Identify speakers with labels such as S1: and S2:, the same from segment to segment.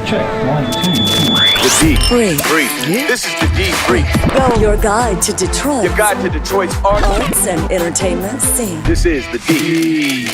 S1: Check. 1, 2, 3.
S2: The D. Brief. This is the D Brief.
S3: Go. Your guide to Detroit.
S2: Your guide to Detroit's
S3: arts and entertainment scene.
S2: This is the D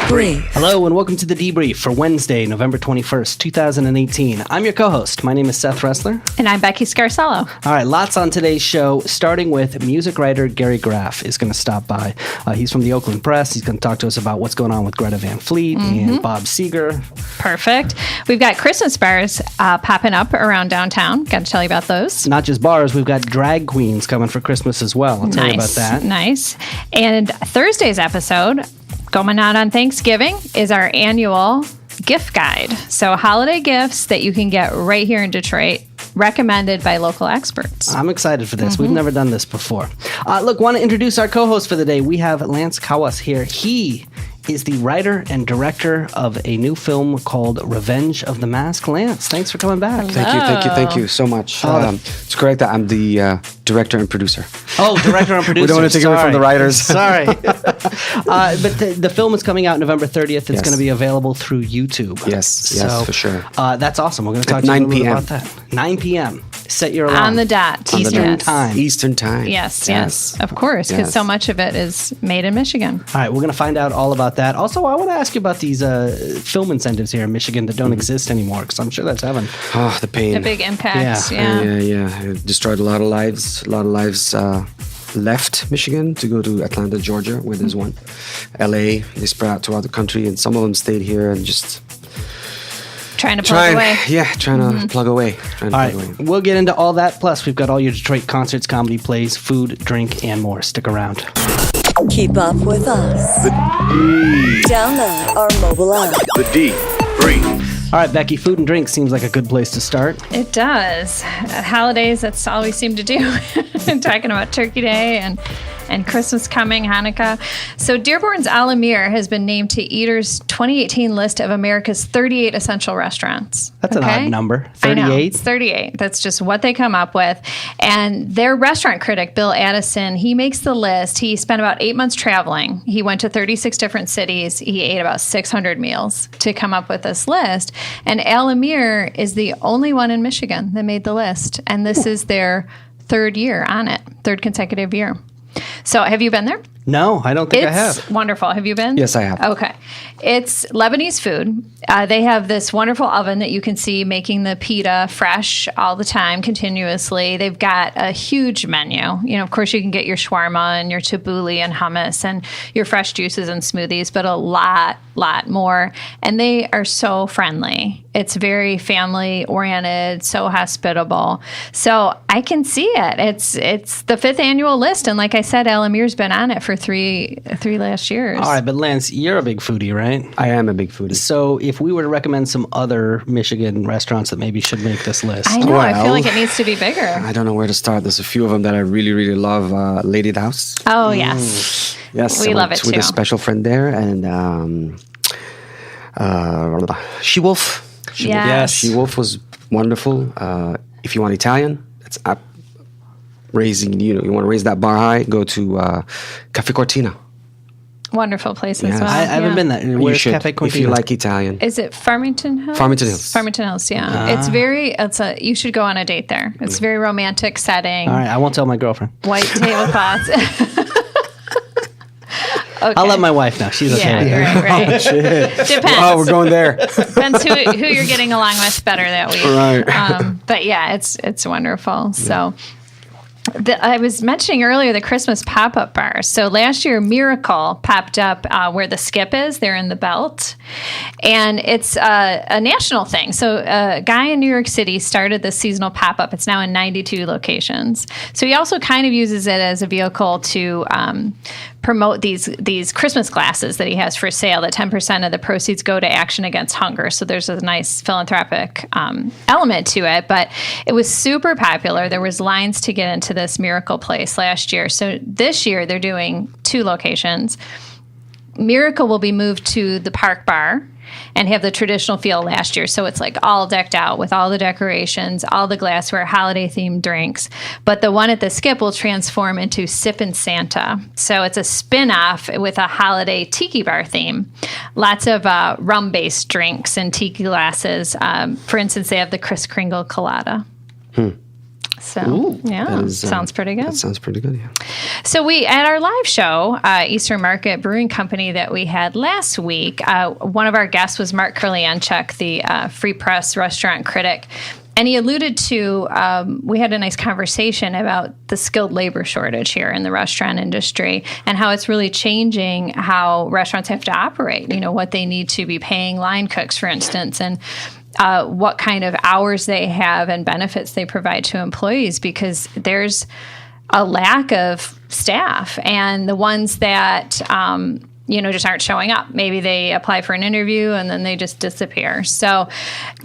S3: Brief.
S4: Hello and welcome to the Debrief for Wednesday, November 21st, 2018. I'm your co-host. My name is Seth Ressler.
S5: And I'm Becky Scarcello.
S4: All right, lots on today's show, starting with music writer Gary Graff is going to stop by. He's from the Oakland Press. He's going to talk to us about what's going on with Greta Van Fleet and Bob Seger.
S5: Perfect. We've got Christmas bars popping up around downtown. Got to tell you about those.
S4: Not just bars, we've got drag queens coming for Christmas as well. I'll tell you about that.
S5: Nice. And Thursday's episode, going out on Thanksgiving, is our annual gift guide. So holiday gifts that you can get right here in Detroit, recommended by local experts.
S4: I'm excited for this. We've never done this before. Look, want to introduce our co-host for the day. We have Lance Kawas here. He is the writer and director of a new film called Revenge of the Mask. Lance, thanks for coming back.
S6: Thank you so much. It's correct that I'm the director and producer.
S4: Oh, director and producer.
S6: We don't want to take away from the writers.
S4: Sorry. But the film is coming out November 30th. It's going to be available through YouTube.
S6: Yes, for sure.
S4: That's awesome. We're going to talk to you a little bit about that. 9 p.m. Set your alarm.
S5: On the dot.
S4: Eastern time.
S6: Eastern time.
S5: Yes, of course, because so much of it is made in Michigan.
S4: All right, we're going to find out all about that. Also, I want to ask you about these film incentives here in Michigan that don't exist anymore, because I'm sure that's having
S6: the pain.
S5: A big impact.
S6: Yeah. It destroyed a lot of lives. A lot of lives left Michigan to go to Atlanta, Georgia, where there's one. LA, they spread out throughout the country, and some of them stayed here and just
S5: trying to plug away.
S6: Yeah, trying to plug away.
S4: All right, we'll get into all that. Plus, we've got all your Detroit concerts, comedy, plays, food, drink, and more. Stick around.
S3: Keep up with us.
S2: The D.
S3: Download our mobile app.
S2: The D Brief.
S4: All right, Becky, food and drink seems like a good place to start.
S5: It does. At holidays, that's all we seem to do. Talking about Turkey Day and Christmas coming, Hanukkah. So Dearborn's Alamir has been named to Eater's 2018 list of America's 38 essential restaurants.
S4: That's an odd number. 38?
S5: I know, it's 38. That's just what they come up with. And their restaurant critic, Bill Addison, he makes the list. He spent about 8 months traveling. He went to 36 different cities. He ate about 600 meals to come up with this list. And Alamir is the only one in Michigan that made the list. And this is their third year on it, third consecutive year. So have you been there?
S4: No, I don't think I have.
S5: It's wonderful. Have you been?
S6: Yes, I have.
S5: Okay. It's Lebanese food. They have this wonderful oven that you can see making the pita fresh all the time, continuously. They've got a huge menu. You know, of course, you can get your shawarma and your tabbouleh and hummus and your fresh juices and smoothies, but a lot more. And they are so friendly. It's very family-oriented, so hospitable. So I can see it. It's the 5th annual list. And like I said, Alamir's been on it for three last years.
S4: All right, but Lance, you're a big foodie, right?
S6: I am a big foodie.
S4: So if we were to recommend some other Michigan restaurants that maybe should make this list.
S5: I know. I feel like it needs to be bigger.
S6: I don't know where to start. There's a few of them that I really, really love. Lady's House.
S5: Oh, yes.
S6: Yes.
S5: We love it,
S6: with
S5: too.
S6: a special friend there. And She-Wolf.
S5: Yes.
S6: She-Wolf was wonderful. If you want Italian, that's up. You want to raise that bar high, go to Cafe Cortina.
S5: Wonderful place as well.
S4: I haven't been there. Where's Cafe Cortina?
S6: If you like Italian.
S5: Is it Farmington Hills?
S6: Farmington Hills.
S5: Farmington Hills, yeah. You should go on a date there. It's a very romantic setting.
S4: All right, I won't tell my girlfriend.
S5: White tablecloths. Okay.
S4: I'll let my wife know. She's okay.
S5: Yeah, right. Depends.
S6: Oh, we're going there.
S5: Depends who you're getting along with better that week.
S6: Right.
S5: But yeah, it's wonderful. So I was mentioning earlier the Christmas pop-up bars. So last year, Miracle popped up where the Skip is. They're in the Belt. And it's a national thing. So a guy in New York City started this seasonal pop-up. It's now in 92 locations. So he also kind of uses it as a vehicle to promote these Christmas glasses that he has for sale. That 10% of the proceeds go to Action Against Hunger. So there's a nice philanthropic element to it. But it was super popular. There was lines to get into this Miracle place last year. So this year they're doing 2 locations. Miracle will be moved to the Park Bar and have the traditional feel last year. So it's like all decked out with all the decorations, all the glassware, holiday themed drinks. But the one at the Skip will transform into Sippin' Santa. So it's a spin-off with a holiday tiki bar theme. Lots of rum-based drinks and tiki glasses. For instance, they have the Kris Kringle Colada. So, yeah, sounds pretty good.
S6: That sounds pretty good, yeah.
S5: So we, at our live show, Eastern Market Brewing Company that we had last week, one of our guests was Mark Kurlianchuk, the Free Press restaurant critic. And he alluded to, we had a nice conversation about the skilled labor shortage here in the restaurant industry and how it's really changing how restaurants have to operate, what they need to be paying line cooks, for instance, and what kind of hours they have and benefits they provide to employees, because there's a lack of staff, and the ones that just aren't showing up. Maybe they apply for an interview and then they just disappear. So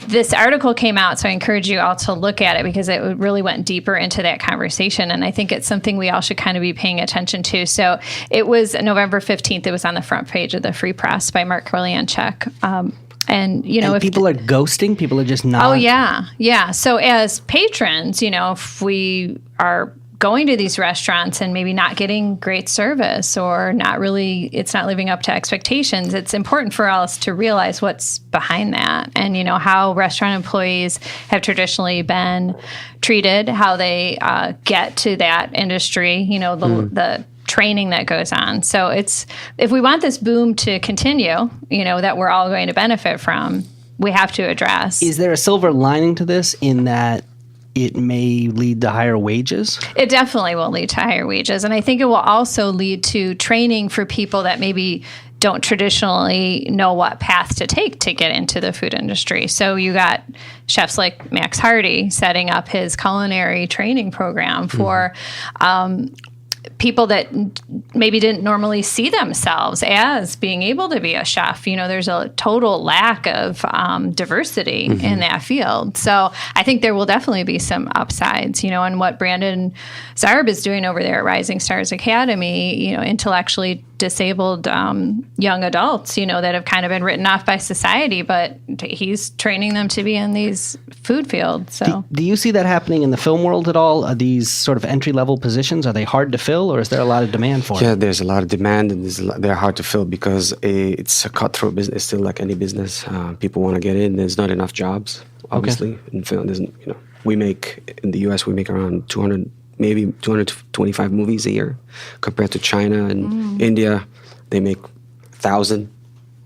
S5: this article came out, so I encourage you all to look at it because it really went deeper into that conversation, and I think it's something we all should kind of be paying attention to. So it was November 15th. It was on the front page of the Free Press by Mark Kurlianchuk. And if
S4: people are ghosting, people are just not.
S5: Oh, yeah. So as patrons, if we are going to these restaurants and maybe not getting great service or it's not living up to expectations, it's important for us to realize what's behind that and, how restaurant employees have traditionally been treated, how they get to that industry, the training that goes on. So if we want this boom to continue, that we're all going to benefit from, we have to address.
S4: Is there a silver lining to this in that it may lead to higher wages?
S5: It definitely will lead to higher wages. And I think it will also lead to training for people that maybe don't traditionally know what path to take to get into the food industry. So you got chefs like Max Hardy setting up his culinary training program for people that maybe didn't normally see themselves as being able to be a chef. There's a total lack of diversity in that field. So I think there will definitely be some upsides, and what Brandon Zarb is doing over there at Rising Stars Academy, intellectually disabled young adults, that have kind of been written off by society, but he's training them to be in these food fields. So
S4: do you see that happening in the film world at all? Are these sort of entry-level positions, are they hard to fill, or is there a lot of demand for them?
S6: Yeah, there's a lot of demand, and they're hard to fill because it's a cutthroat business, still like any business. People want to get in. There's not enough jobs, obviously. In film, we make, in the U.S., we make around 200 maybe 225 movies a year, compared to China and India. They make 1,000,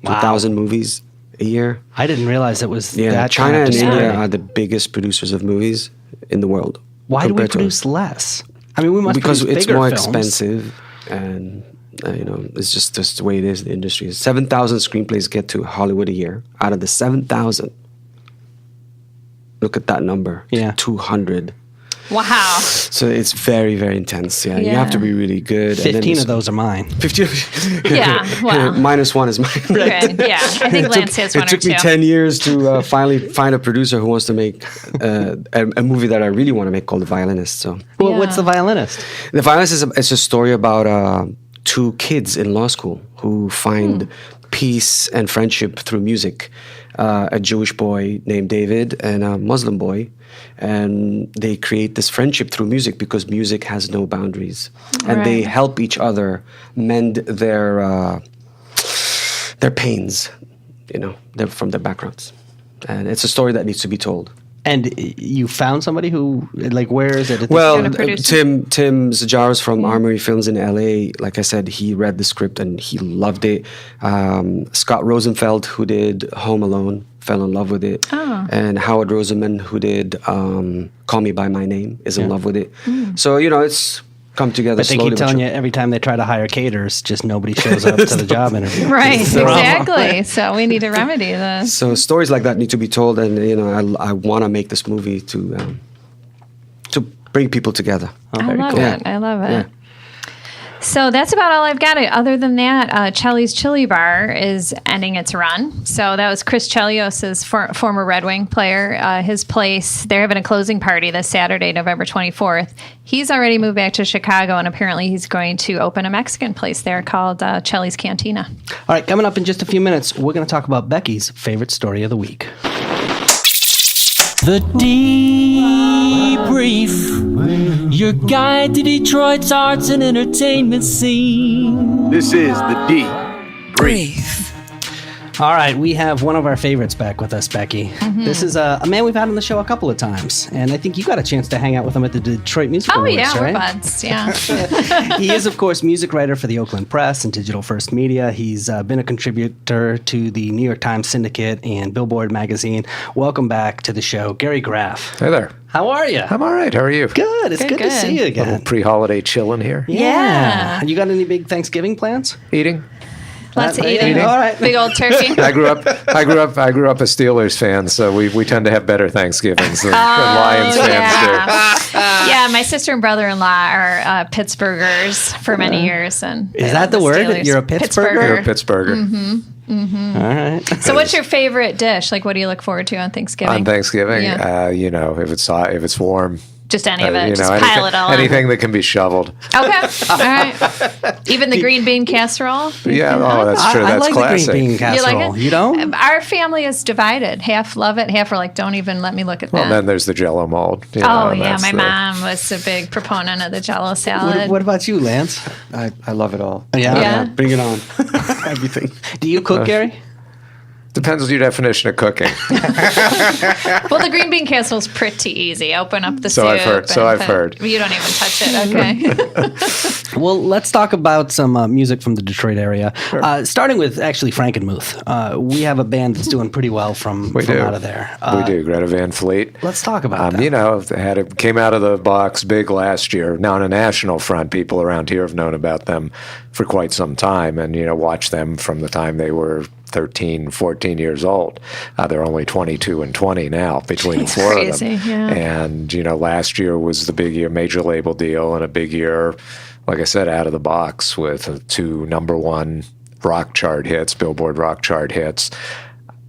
S6: 2,000 movies a year.
S4: I didn't realize it was that
S6: China
S4: kind of
S6: and India
S4: disparity.
S6: are the biggest producers of movies in the world.
S4: Why do we
S6: compared to
S4: produce less? I mean, we must
S6: because
S4: produce
S6: it's
S4: bigger
S6: more
S4: films.
S6: expensive, and it's just the way it is. The industry is 7,000 screenplays get to Hollywood a year. Out of the 7,000, look at that number.
S4: Yeah.
S6: 200.
S5: wow.
S6: So it's very, very intense. Yeah, you have to be really good.
S4: 15 of those are mine.
S6: 15.
S5: Yeah, well.
S6: Minus one is mine. Right?
S5: Okay, yeah, I think Lance has one
S6: It
S5: or
S6: took me
S5: two.
S6: 10 years to finally find a producer who wants to make a movie that I really want to make called The Violinist. So
S4: Well, what's The Violinist?
S6: The Violinist is a story about two kids in law school who find peace and friendship through music. A Jewish boy named David and a Muslim boy. And they create this friendship through music because music has no boundaries. And they help each other mend their pains, from their backgrounds. And it's a story that needs to be told.
S4: And you found somebody who, where is it?
S6: Well,
S5: Gonna produce it?
S6: Tim Zajaros from Armory Films in LA, like I said, he read the script and he loved it. Scott Rosenfeld, who did Home Alone, fell in love with it.
S5: Oh.
S6: And Howard Roseman, who did Call Me By My Name, is in love with it. So, it's come together
S4: But they
S6: slowly.
S4: keep telling you every time they try to hire caterers, just nobody shows up to the job interview.
S5: Right, exactly. So we need to remedy this.
S6: So stories like that need to be told, and I want to make this movie to bring people together.
S5: I love it. I love it.
S6: Yeah.
S5: So that's about all I've got. Other than that, Chelly's Chili Bar is ending its run. So that was Chris Chelios's former Red Wing player. His place, they're having a closing party this Saturday, November 24th. He's already moved back to Chicago, and apparently he's going to open a Mexican place there called Chelly's Cantina.
S4: All right, coming up in just a few minutes, we're going to talk about Becky's favorite story of the week.
S1: The Debrief, your guide to Detroit's arts and entertainment scene.
S2: This is the D.
S3: Brief.
S4: All right, we have one of our favorites back with us, Becky. This is a man we've had on the show a couple of times, and I think you got a chance to hang out with him at the Detroit Music Awards,
S5: Yeah,
S4: right?
S5: we're buds. Yeah.
S4: He is, of course, music writer for the Oakland Press and Digital First Media. He's been a contributor to the New York Times Syndicate and Billboard magazine. Welcome back to the show, Gary Graff.
S7: Hey there.
S4: How are you?
S7: I'm all right. How are you?
S4: Good. It's good to
S5: good.
S4: see you again.
S7: Little pre-holiday chilling here.
S5: Yeah.
S4: You got any big Thanksgiving plans?
S7: Eating.
S5: Lots of
S4: Eating.
S5: eating.
S4: All right.
S5: Big old turkey.
S7: I grew up a Steelers fan, so we tend to have better Thanksgivings than Lions fans do.
S5: Yeah, my sister and brother-in-law are Pittsburghers for many years, and
S4: Is
S5: they
S4: that
S5: love
S4: the word?
S5: Steelers.
S4: You're a Pittsburgher?
S7: You're a Pittsburgher.
S5: Mm-hmm.
S4: All right.
S5: So, what's your favorite dish? Like, what do you look forward to on Thanksgiving?
S7: On Thanksgiving,
S5: Yeah.
S7: If it's hot, if it's warm,
S5: Just any of it. Just
S7: anything,
S5: pile it all on.
S7: anything that can be shoveled.
S5: Okay. All right. Even the green bean casserole?
S7: Yeah, that's true.
S4: I
S7: That's
S4: like
S7: classic.
S4: the green bean
S5: You
S4: casserole.
S5: like it?
S4: You don't?
S5: Our family is divided. Half love it, half are like, don't even let me look at
S7: Well,
S5: that.
S7: then there's the Jello mold.
S5: Oh, yeah. My mom was a big proponent of the Jell-O salad.
S4: What about you, Lance?
S6: I love it all.
S4: Yeah?
S5: Yeah.
S6: Bring it on. Everything.
S4: Do you cook, Gary?
S7: Depends on your definition of cooking.
S5: Well, the green bean casserole is pretty easy. Open up the
S7: So
S5: soup.
S7: I've heard, so
S5: and
S7: I've heard.
S5: You don't even touch it. Okay.
S4: Well, let's talk about some music from the Detroit area. Starting with actually Frankenmuth. We have a band that's doing pretty well from out of there.
S7: We do. Greta Van Fleet.
S4: Let's talk about that.
S7: You know, came out of the box big last year. Now, on a national front, people around here have known about them for quite some time and, watched them from the time they were 13, 14 years old. They're only 22 and 20 now between the four
S5: crazy,
S7: of them.
S5: yeah.
S7: And, last year was the big year, major label deal, and a big year, like I said, out of the box with 2 number 1 rock chart hits, Billboard rock chart hits.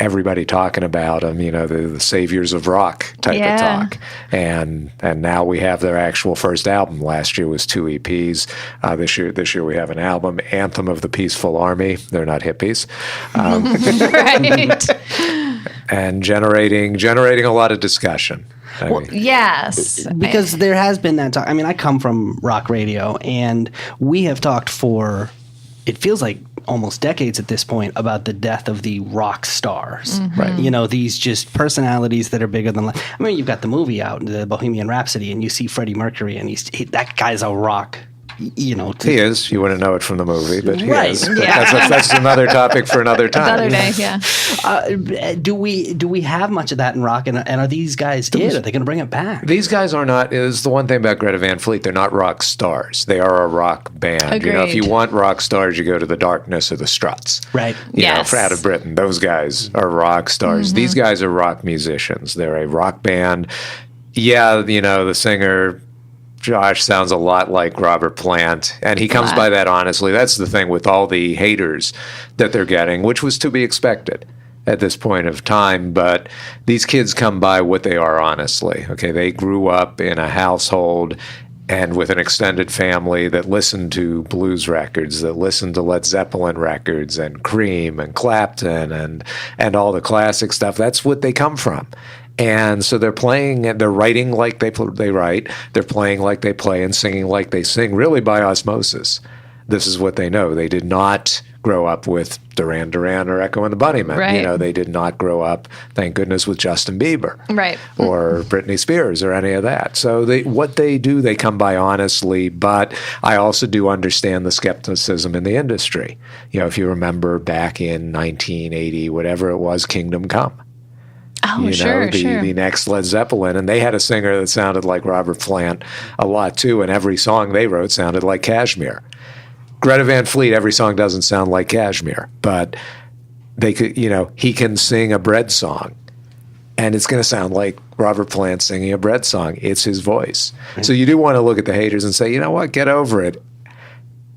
S7: Everybody talking about them, the saviors of rock type of talk. And now we have their actual first album. Last year was 2 EPs. This year we have an album, Anthem of the Peaceful Army. They're not hippies.
S5: Right.
S7: And generating a lot of discussion. I mean,
S5: Yes.
S4: Because there has been that talk. I mean, I come from rock radio, and we have talked for, it feels like almost decades at this point, about the death of the rock stars. Right. These just personalities that are bigger than life. I mean, you've got the movie out, the Bohemian Rhapsody, and you see Freddie Mercury, and that guy's a rock. He is.
S7: You wouldn't know it from the movie, but he
S4: Right.
S7: is. But
S5: Yeah.
S7: that's another topic for another time.
S5: Another day, yeah.
S4: Do we have much of that in rock? And are these guys it? Are they going to bring it back?
S7: These guys are not. Is the one thing about Greta Van Fleet? They're not rock stars. They are a rock band. If
S5: Agreed.
S7: you want rock stars, you go to the Darkness or the Struts.
S4: Right.
S5: Yes.
S7: Out of Britain, those guys are rock stars. These guys are rock musicians. They're a rock band. Yeah, the singer Josh sounds a lot like Robert Plant, and he comes by that honestly. That's the thing with all the haters that they're getting, which was to be expected at this point of time. But these kids come by what they are honestly. Okay, they grew up in a household and with an extended family that listened to blues records, that listened to Led Zeppelin records and Cream and Clapton and all the classic stuff. That's what they come from. And so they're playing and they're writing like they write. They're playing like they play and singing like they sing, really by osmosis. This is what they know. They did not grow up with Duran Duran or Echo and the Bunnymen.
S5: Right.
S7: They did not grow up, thank goodness, with Justin Bieber.
S5: Right.
S7: Or Britney Spears or any of that. So what they do, they come by honestly, but I also do understand the skepticism in the industry. If you remember back in 1980, whatever it was, Kingdom Come.
S5: Oh, sure.
S7: The next Led Zeppelin, and they had a singer that sounded like Robert Plant a lot too, and every song they wrote sounded like Kashmir. Greta Van Fleet, every song doesn't sound like Kashmir, but they could, he can sing a bread song, and it's going to sound like Robert Plant singing a bread song. It's his voice. So you do want to look at the haters and say, you know what, get over it.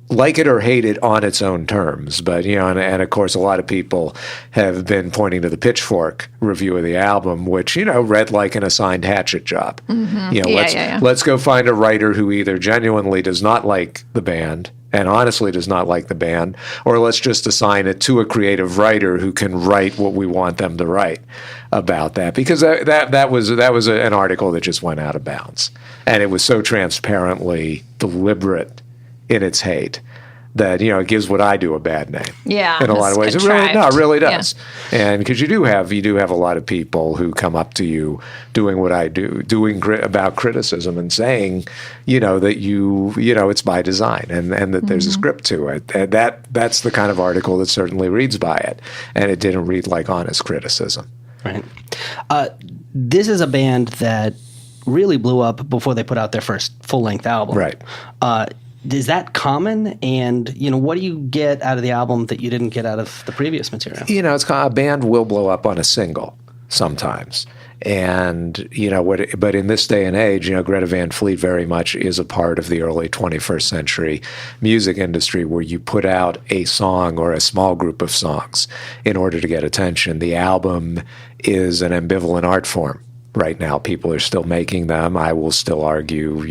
S7: like it or hate it on its own terms. But, and of course, a lot of people have been pointing to the Pitchfork review of the album, which, read like an assigned hatchet job. Let's go find a writer who either genuinely does not like the band and honestly does not like the band, or let's just assign it to a creative writer who can write what we want them to write about that. Because that was an article that just went out of bounds. And it was so transparently deliberate in its hate that it gives what I do a bad name.
S5: Yeah,
S7: in a lot of ways,
S5: contrived.
S7: it really does. Yeah. And because you do have a lot of people who come up to you doing what I do, about criticism and saying, that it's by design and that there's a script to it. And that's the kind of article that certainly reads by it, and it didn't read like honest criticism.
S4: Right. This is a band that really blew up before they put out their first full-length album.
S7: Right.
S4: Is that common? And, what do you get out of the album that you didn't get out of the previous material?
S7: It's kind of, a band will blow up on a single sometimes. And, but in this day and age, Greta Van Fleet very much is a part of the early 21st century music industry where you put out a song or a small group of songs in order to get attention. The album is an ambivalent art form. Right now, people are still making them. I will still argue,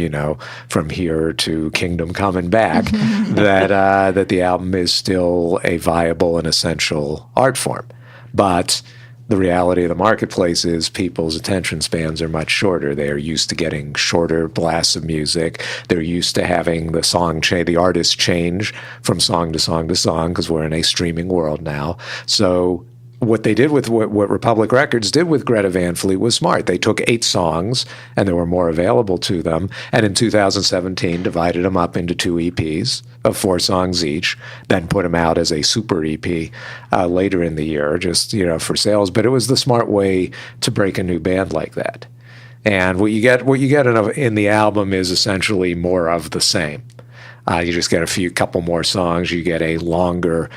S7: from here to Kingdom Come and Back, that the album is still a viable and essential art form. But the reality of the marketplace is people's attention spans are much shorter. They are used to getting shorter blasts of music. They're used to having the artist change from song to song to song because we're in a streaming world now. So what they did with what Republic Records did with Greta Van Fleet was smart. They took 8 songs, and there were more available to them, and in 2017 divided them up into 2 EPs of 4 songs each, then put them out as a super EP later in the year, just for sales. But it was the smart way to break a new band like that. And what you get in the album is essentially more of the same. You just get couple more songs. You get a longer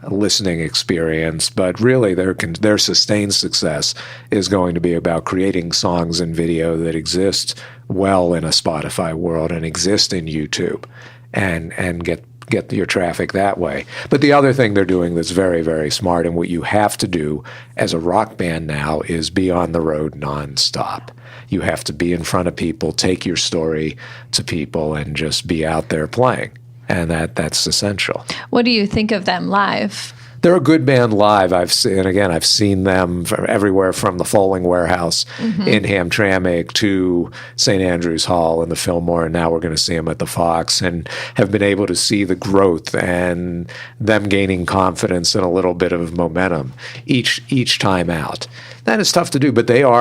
S7: listening experience, but really their sustained success is going to be about creating songs and video that exist well in a Spotify world and exist in YouTube and get your traffic that way. But the other thing they're doing that's very, very smart, and what you have to do as a rock band now, is be on the road nonstop. You have to be in front of people, take your story to people, and just be out there playing. And that's essential.
S5: What do you think of them live?
S7: They're a good band live. I've seen them everywhere from the Foaling Warehouse in Hamtramck to St. Andrews Hall in the Fillmore, and now we're going to see them at the Fox, and have been able to see the growth and them gaining confidence and a little bit of momentum each time out. That is tough to do, but they're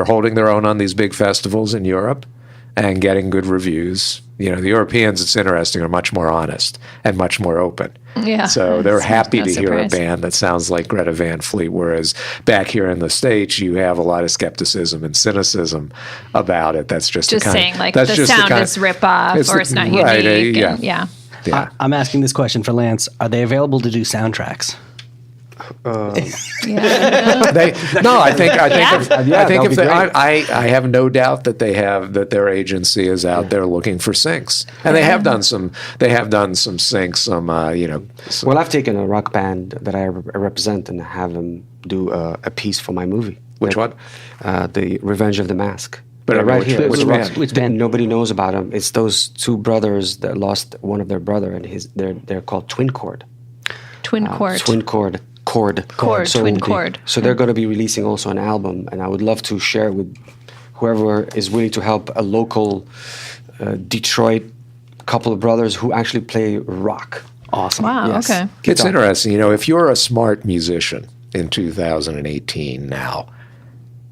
S7: holding their own on these big festivals in Europe and getting good reviews. The Europeans, it's interesting, are much more honest and much more open.
S5: Yeah.
S7: So they're happy to hear a
S5: surprise.
S7: band that sounds like Greta Van Fleet, whereas back here in the States, you have a lot of skepticism and cynicism about it. That's just
S5: saying like the sound is rip-off or it's not unique.
S7: Right,
S5: yeah.
S4: I'm asking this question for Lance. Are they available to do soundtracks?
S7: I have no doubt that their agency is out there looking for syncs, and they have done some syncs.
S6: Well, I've taken a rock band that I represent and have them do a piece for my movie.
S7: Which one?
S6: The Revenge of the Mask.
S7: But
S6: They're right here.
S4: Which band?
S6: Nobody knows about them. It's those 2 brothers that lost one of their brother, and they're called Twin Chord.
S5: Twin Chord.
S6: Twin Chord.
S5: Twin Chord.
S6: So they're going to be releasing also an album, and I would love to share with whoever is willing to help a local Detroit couple of brothers who actually play rock.
S4: Awesome.
S5: Wow,
S6: Yes.
S5: okay.
S7: It's interesting, if you're a smart musician in 2018 now,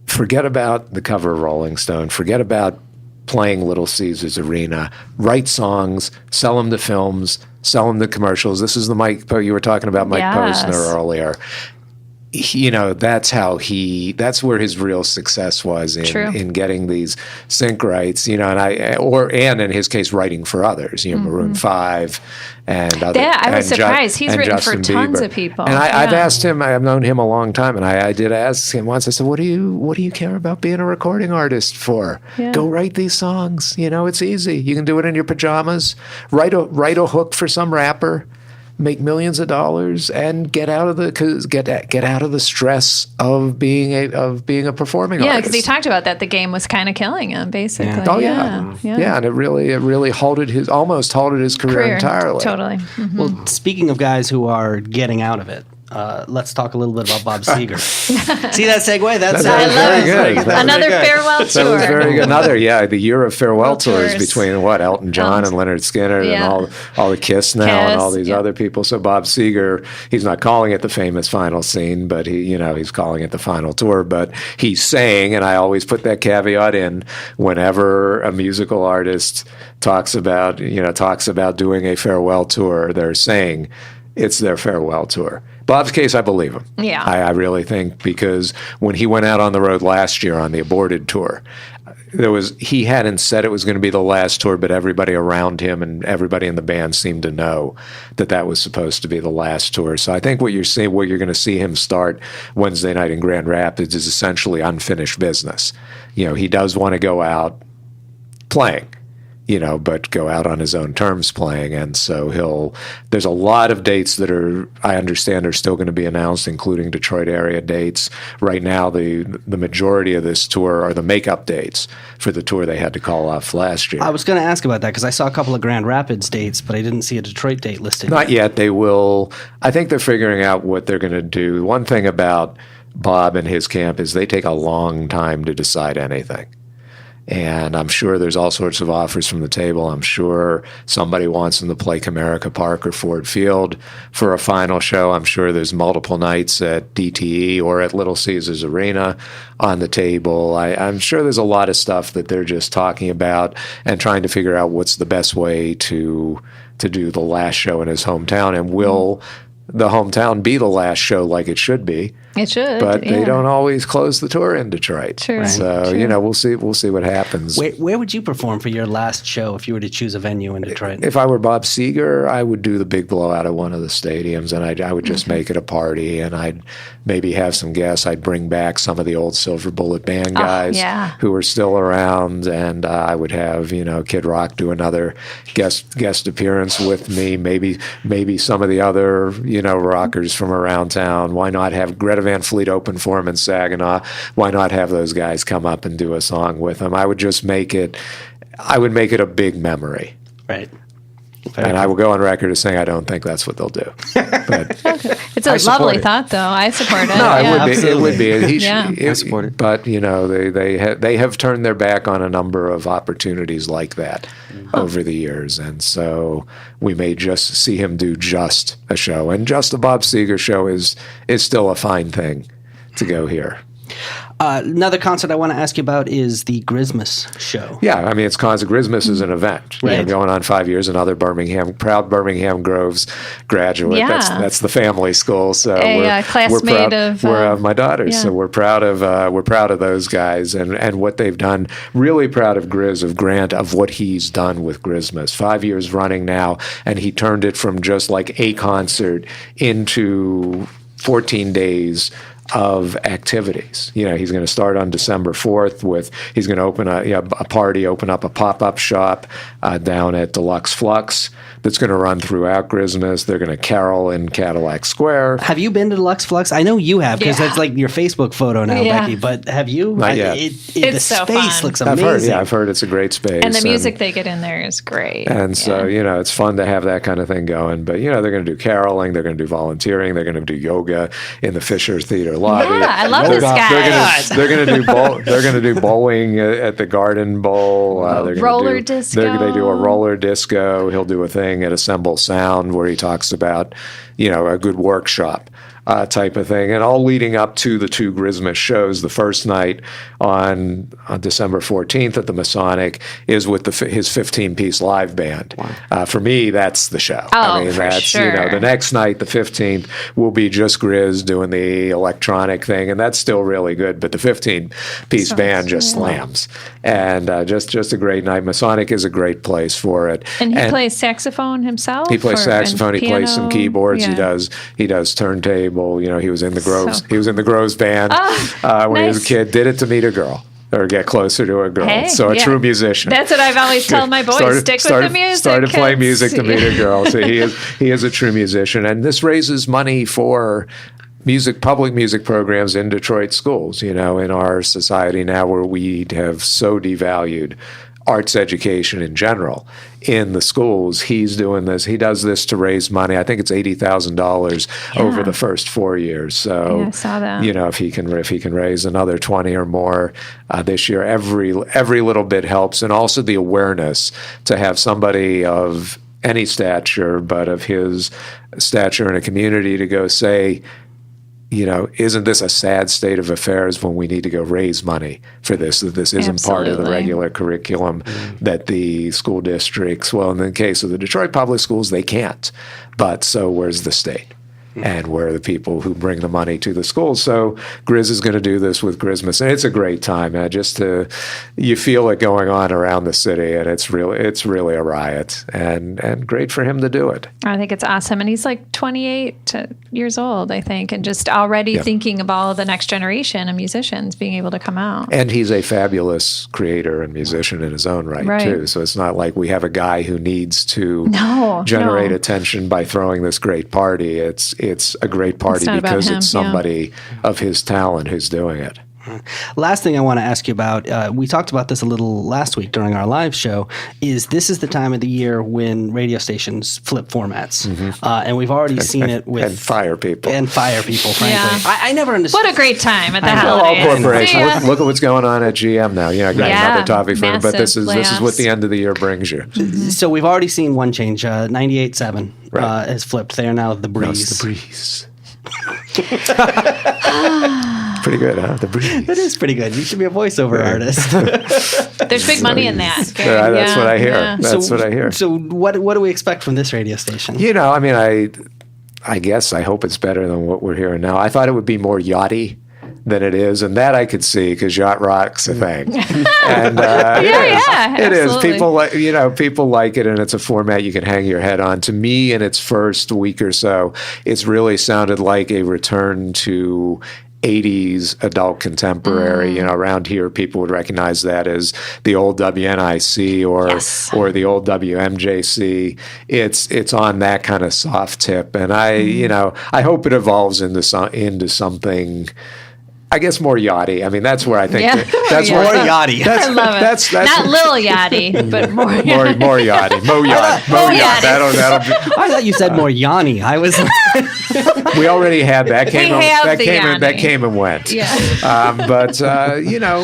S7: forget about the cover of Rolling Stone, forget about playing Little Caesars Arena, write songs, sell them to films, sell them to commercials. This is the Mike, you were talking about Mike
S5: Yes.
S7: Posner earlier. that's where his real success was
S5: True.
S7: in getting these sync rights, and in his case, writing for others, Maroon 5 and other.
S5: Yeah, I was
S7: and
S5: surprised. He's
S7: and
S5: written for
S7: Justin
S5: tons
S7: Bieber.
S5: of people.
S7: And I've
S5: Yeah.
S7: asked him, I've known him a long time, and I did ask him once, I said, what do you care about being a recording artist for?
S5: Yeah.
S7: Go write these songs. It's easy. You can do it in your pajamas. Write a hook for some rapper. Make millions of dollars and get out of the stress of being a performing
S5: Yeah,
S7: artist.
S5: because he talked about that. The game was kind of killing him, basically.
S7: Oh yeah. And it really almost halted his career entirely.
S5: Totally.
S4: Well, speaking of guys who are getting out of it, let's talk a little bit about Bob Seger. See that segue? That's
S5: I love
S7: very
S5: it.
S7: good. That was
S5: Another
S7: very good.
S5: farewell tour.
S7: That was very good. The year of farewell tours
S5: tours.
S7: between Elton John and Leonard Skinner
S5: Yeah.
S7: and all the Kiss now and all
S5: Kiss,
S7: these
S5: yeah.
S7: other people. So Bob Seger, he's not calling it the famous final scene, but he's calling it the final tour. But he's saying, and I always put that caveat in whenever a musical artist talks about doing a farewell tour, they're saying it's their farewell tour. Bob's case, I believe him.
S5: Yeah.
S7: I really think, because when he went out on the road last year on the aborted tour, he hadn't said it was going to be the last tour, but everybody around him and everybody in the band seemed to know that was supposed to be the last tour. So I think what you're going to see him start Wednesday night in Grand Rapids is essentially unfinished business. He does want to go out playing, but go out on his own terms playing. And so there's a lot of dates that I understand are still going to be announced, including Detroit area dates. Right now, the majority of this tour are the makeup dates for the tour they had to call off last year.
S4: I was going to ask about that because I saw a couple of Grand Rapids dates, but I didn't see a Detroit date listed.
S7: Not yet. They will. I think they're figuring out what they're going to do. One thing about Bob and his camp is they take a long time to decide anything. And I'm sure there's all sorts of offers from the table. I'm sure somebody wants them to play Comerica Park or Ford Field for a final show. I'm sure there's multiple nights at DTE or at Little Caesars Arena on the table. I'm sure there's a lot of stuff that they're just talking about and trying to figure out what's the best way to do the last show in his hometown. And will the hometown be the last show like it should be?
S5: It should,
S7: but they
S5: yeah.
S7: don't always close the tour in Detroit.
S5: True.
S7: So
S5: True.
S7: we'll see what happens.
S4: Where would you perform for your last show if you were to choose a venue in Detroit?
S7: If I were Bob Seger, I would do the big blowout at one of the stadiums, and I would just make it a party, and I'd maybe have some guests. I'd bring back some of the old Silver Bullet Band guys who are still around, and I would have Kid Rock do another guest appearance with me. Maybe some of the other rockers from around town. Why not have Greta Van Fleet open for him in Saginaw? Why not have those guys come up and do a song with him? I would just make it a big memory.
S4: Right.
S7: And I will go on record as saying I don't think that's what they'll do. But
S5: It's a lovely thought, though. I support it.
S7: no,
S5: yeah.
S7: it would be.
S4: I support it.
S7: But they have turned their back on a number of opportunities like that over the years, and so we may just see him do just a show, and just a Bob Seger show is still a fine thing to go hear.
S4: Another concert I want to ask you about is the Grismas show.
S7: Yeah, I mean, it's Grismas is an event.
S4: Right.
S7: Going on 5 years. Another proud Birmingham Groves graduate.
S5: Yeah.
S7: That's the family school. So
S5: classmate
S7: we're my daughters.
S5: yeah.
S7: So we're proud of those guys and what they've done. Really proud of Grant, of what he's done with Grismas. 5 years running now, and he turned it from just like a concert into 14 days of activities. He's going to start on December 4th he's going to open a party, open up a pop-up shop down at Deluxe Flux that's going to run throughout Grismas. They're going to carol in Cadillac Square.
S4: Have you been to Deluxe Flux? I know you have because that's like your Facebook photo now,
S5: Yeah.
S4: Becky. But have you?
S7: Not yet.
S4: The
S5: It's so
S4: space
S5: fun.
S4: looks amazing.
S7: I've heard it's a great space.
S5: And the music they get in there is great.
S7: And so, it's fun to have that kind of thing going. But, they're going to do caroling. They're going to do volunteering. They're going to do yoga in the Fisher Theater lobby.
S5: Yeah, I love this guy.
S7: They're going to do bowling at the Garden Bowl. They're gonna
S5: Roller
S7: do,
S5: disco.
S7: They do a roller disco. He'll do a thing at Assemble Sound where he talks about, a good workshop type of thing, and all leading up to the two Christmas shows. The first night on December 14th at the Masonic is with his 15-piece live band. For me, that's the show.
S5: Oh, for
S7: that's
S5: sure.
S7: the next night, the 15th, will be just Grizz doing the electronic thing, and that's still really good. But the 15-piece band just slams, and just a great night. Masonic is a great place for it.
S5: And he plays saxophone himself?
S7: He plays saxophone. He plays some
S5: piano?
S7: keyboards.
S5: Yeah.
S7: He does turntable. He was in the Groves.
S5: So
S7: He was in the Groves band when he was a
S5: nice.
S7: kid. Did it to meet a girl or get closer to a girl.
S5: Hey,
S7: So a
S5: yeah.
S7: true musician.
S5: That's what I've always told my boys. Stick with the music.
S7: Started playing
S5: kids.
S7: music to meet a girl. So he is a true musician, and this raises money for public music programs in Detroit schools. In our society now, where we have so devalued arts education in general in the schools, he's doing this. He does this to raise money. I think it's $80,000 over the first 4 years. So
S5: Yeah, I saw that.
S7: if he can raise another 20 or more this year, every little bit helps, and also the awareness to have somebody of any stature, but of his stature in a community, to go say, isn't this a sad state of affairs when we need to go raise money for this, that this isn't part of the
S5: Absolutely.
S7: regular curriculum, that the school districts, well, in the case of the Detroit public schools, they can't. But so where's the state? And where are the people who bring the money to the schools? So Grizz is going to do this with Christmas, and it's a great time. You feel it going on around the city, and it's really a riot, and great for him to do it.
S5: I think it's awesome. And he's like 28 years old, I think, and just already thinking of all the next generation of musicians being able to come out.
S7: And he's a fabulous creator and musician in his own right, too. So it's not like we have a guy who needs to generate attention by throwing this great party. It's a great party
S5: not about
S7: because
S5: him,
S7: it's somebody of his talent who's doing it.
S4: Last thing I want to ask you about, we talked about this a little last week during our live show, this is the time of the year when radio stations flip formats. And we've already seen it with...
S7: And fire people.
S4: Frankly.
S5: Yeah.
S4: I never understood.
S5: What a great time at the
S7: Well, all
S5: holidays.
S7: corporations.
S5: See ya.
S7: Look at what's going on at GM now. Got another topic for it, but this is
S5: massive
S7: what
S5: layoffs.
S7: the end of the year brings you.
S4: So we've already seen one change. 98.7
S7: Right.
S4: has flipped. They are now the Breeze.
S7: That's the breeze. Pretty good, huh? The breeze.
S4: It is pretty good. You should be a voiceover artist.
S5: There's big money in that.
S7: Yeah, that's what I hear.
S5: Yeah.
S7: That's what I hear.
S4: So what do we expect from this radio station?
S7: I guess I hope it's better than what we're hearing now. I thought it would be more yachty than it is, and that I could see because yacht rock's a thing. And it is.
S5: absolutely.
S7: People like it, and it's a format you can hang your head on. To me, in its first week or so, it's really sounded like a return to 80s adult contemporary. Around here, people would recognize that as the old WNIC or the old WMJC. It's on that kind of soft tip, and I hope it evolves into something, I guess, more yachty. I mean, that's where I think that's
S5: more
S7: where
S4: yachty.
S5: I love it.
S7: That's
S5: Not Lil Yachty, but more yachty.
S7: more yachty. Mo yacht.
S5: yachty.
S7: That'll be,
S4: I thought you said more Yanni. I was.
S7: we already had that. That
S5: the
S7: came and went.
S5: Yeah.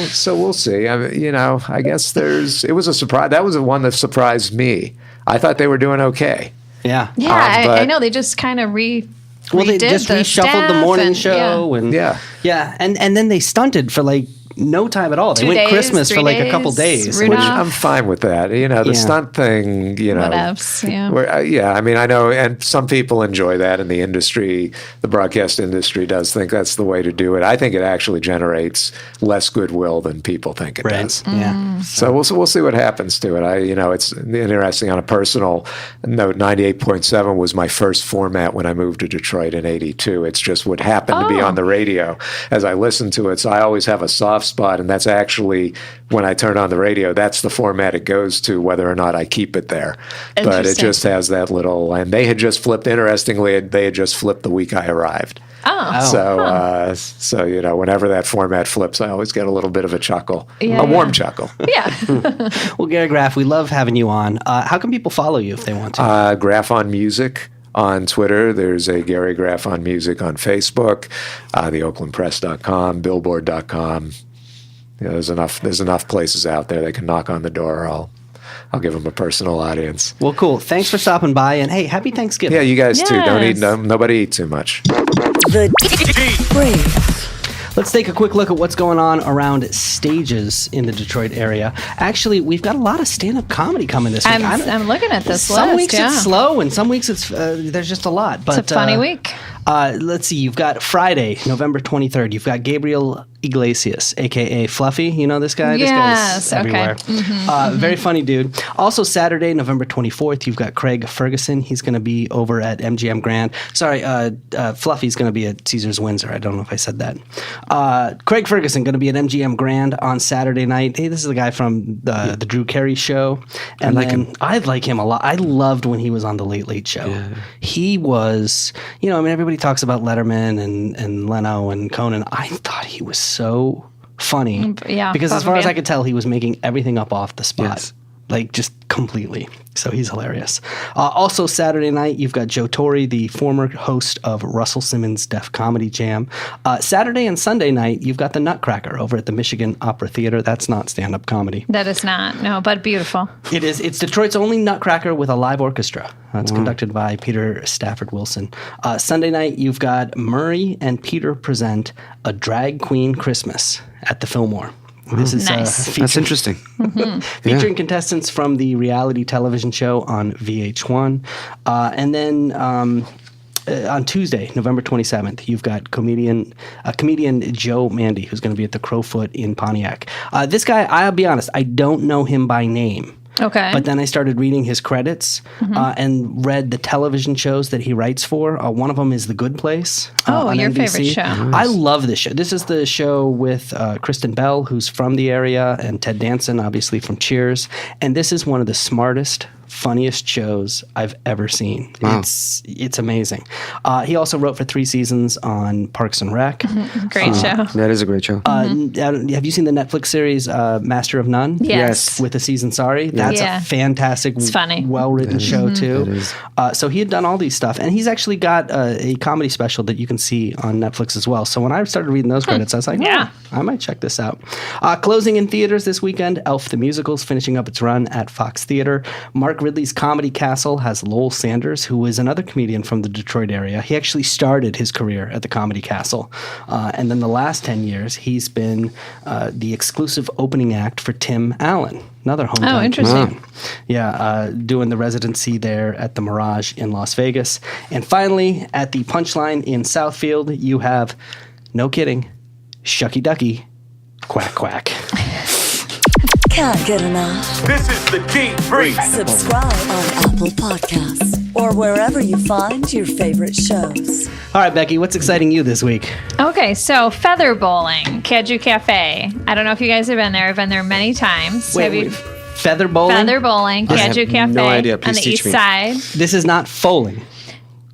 S7: So we'll see. I guess it was a surprise. That was the one that surprised me. I thought they were doing okay.
S4: Yeah.
S5: Yeah, I know. They just kind of
S4: Well, they just reshuffled the morning show, and and then they stunted for like no time at all. They
S5: 2
S4: went
S5: days,
S4: Christmas for
S5: 3
S4: like a couple
S5: days.
S4: days.
S5: Rudolph.
S7: Which I'm fine with that. The stunt thing,
S5: Whatevs, yeah.
S7: I mean, I know, and some people enjoy that in the industry. The broadcast industry does think that's the way to do it. I think it actually generates less goodwill than people think it does.
S4: Yeah.
S7: So we'll see what happens to it. It's interesting on a personal note. 98.7 was my first format when I moved to Detroit in '82. It's just what happened to be on the radio as I listened to it. So I always have a soft spot, and that's actually when I turn on the radio, that's the format it goes to, whether or not I keep it there. But it just has that little, and they had just flipped. Interestingly, they had just flipped the week I arrived. So whenever that format flips, I always get a little bit of a chuckle, a warm chuckle.
S5: Yeah.
S4: Well, Gary Graff, we love having you on. How can people follow you if they want to?
S7: Graff on Music on Twitter. There's a Gary Graff on Music on Facebook, theoaklandpress.com, billboard.com. There's enough places out there they can knock on the door. I'll give them a personal audience.
S4: Well, cool. Thanks for stopping by, and hey, happy Thanksgiving.
S7: Yeah, you guys too. Don't
S5: Yes.
S7: eat. Nobody eat too much.
S3: The D. Breathe.
S4: Let's take a quick look at what's going on around stages in the Detroit area. Actually, we've got a lot of stand-up comedy coming this week.
S5: I'm looking at this
S4: some
S5: list.
S4: weeks
S5: yeah.
S4: it's slow, and some weeks it's there's just a lot. But
S5: It's a funny week.
S4: Let's see. You've got Friday, November 23rd. You've got Gabriel Iglesias, a.k.a. Fluffy. You know this guy?
S5: Yes,
S4: This guy's everywhere. Very funny dude. Also, Saturday, November 24th, you've got Craig Ferguson. He's going to be over at MGM Grand. Sorry, Fluffy's going to be at Caesars Windsor. I don't know if I said that. Craig Ferguson going to be at MGM Grand on Saturday night. Hey, this is the guy from the Drew Carey Show. And I like him a lot. I loved when he was on the Late Late Show. Yeah. He was, everybody talks about Letterman and Leno and Conan. I thought he was so funny.
S5: Yeah.
S4: Because as far
S5: probably.
S4: as I could tell, he was making everything up off the spot.
S6: Yes.
S4: Like, just completely. So he's hilarious. Also, Saturday night, you've got Joe Torre, the former host of Russell Simmons' Def Comedy Jam. Saturday and Sunday night, you've got the Nutcracker over at the Michigan Opera Theater. That's not stand-up comedy.
S5: That is not. No, but beautiful.
S4: It is. It's Detroit's only Nutcracker with a live orchestra. It's conducted by Peter Stafford Wilson. Sunday night, you've got Murray and Peter present A Drag Queen Christmas at the Fillmore. This is
S5: Nice.
S6: That's interesting.
S4: featuring contestants from the reality television show on VH1. And then on Tuesday, November 27th, you've got comedian Joe Mandy, who's going to be at the Crowfoot in Pontiac. This guy, I'll be honest, I don't know him by name.
S5: Okay.
S4: But then I started reading his credits and read the television shows that he writes for. One of them is The Good Place. On
S5: your
S4: NBC.
S5: favorite show.
S4: I love this show. This is the show with Kristen Bell, who's from the area, and Ted Danson, obviously from Cheers. And this is one of the smartest, funniest shows I've ever seen.
S6: Wow.
S4: It's amazing. He also wrote for 3 seasons on Parks and Rec.
S5: Great show.
S6: That is a great show.
S4: Have you seen the Netflix series Master of None?
S5: Yes.
S4: With Aziz Ansari. That's
S5: Yeah.
S4: a fantastic,
S5: It's funny.
S4: well-written show too.
S6: It is.
S4: So he had done all these stuff, and he's actually got a comedy special that you can see on Netflix as well. So when I started reading those credits, I was like,
S5: Yeah.
S4: I might check this out. Closing in theaters this weekend, Elf the Musical's finishing up its run at Fox Theater. Mark Ridley's Comedy Castle has Lowell Sanders, who is another comedian from the Detroit area. He actually started his career at the Comedy Castle. And then the last 10 years, he's been the exclusive opening act for Tim Allen, another hometown
S5: Oh, interesting.
S4: comedian. Yeah, doing the residency there at the Mirage in Las Vegas. And finally, at the Punchline in Southfield, you have, no kidding, Shucky Ducky, Quack Quack.
S3: Can't get enough.
S2: This is the D. Breathe.
S3: Subscribe on Apple Podcasts or wherever you find your favorite shows.
S4: All right, Becky, what's exciting you this week?
S5: Okay, so feather bowling, Kaju Cafe. I don't know if you guys have been there. I've been there many times. Have you?
S4: Feather bowling?
S5: Feather bowling, Kaju
S6: have
S5: Cafe
S6: no idea.
S5: on
S6: Please
S5: the
S6: teach
S5: east
S6: me.
S5: side.
S4: This is not foaling.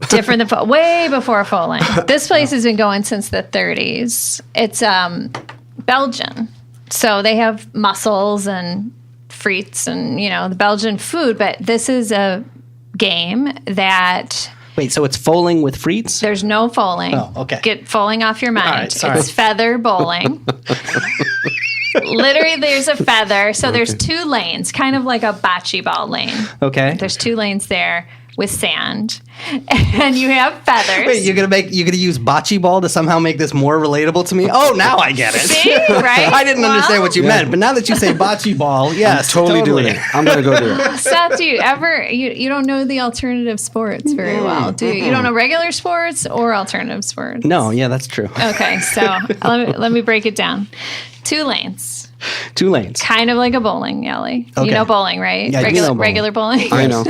S5: Different than way before Foaling. This place has been going since the 30s. It's Belgian, so they have mussels and frites and the Belgian food. But this is a game that
S4: Wait, so it's foaling with frites?
S5: there's no foaling.
S4: Oh, okay.
S5: Get foaling off your mind.
S4: right, sorry.
S5: It's feather bowling. Literally, there's a feather. So there's 2 lanes, kind of like a bocce ball lane.
S4: Okay.
S5: There's 2 lanes there with sand, and you have feathers.
S4: Wait, you're gonna use bocce ball to somehow make this more relatable to me? Oh, now I get it.
S5: See, right?
S4: I didn't understand what you meant, but now that you say bocce ball, yes,
S6: Totally doing it. I'm going to go do it.
S5: Seth, do you ever you don't know the alternative sports very well, do you? You don't know regular sports or alternative sports?
S4: No, yeah, that's true.
S5: Okay, so let me break it down. 2 lanes,
S4: 2 lanes.
S5: kind of like a bowling alley.
S4: Okay.
S5: You know bowling, right?
S4: Yeah, I do know bowling.
S5: Regular bowling.
S6: I know.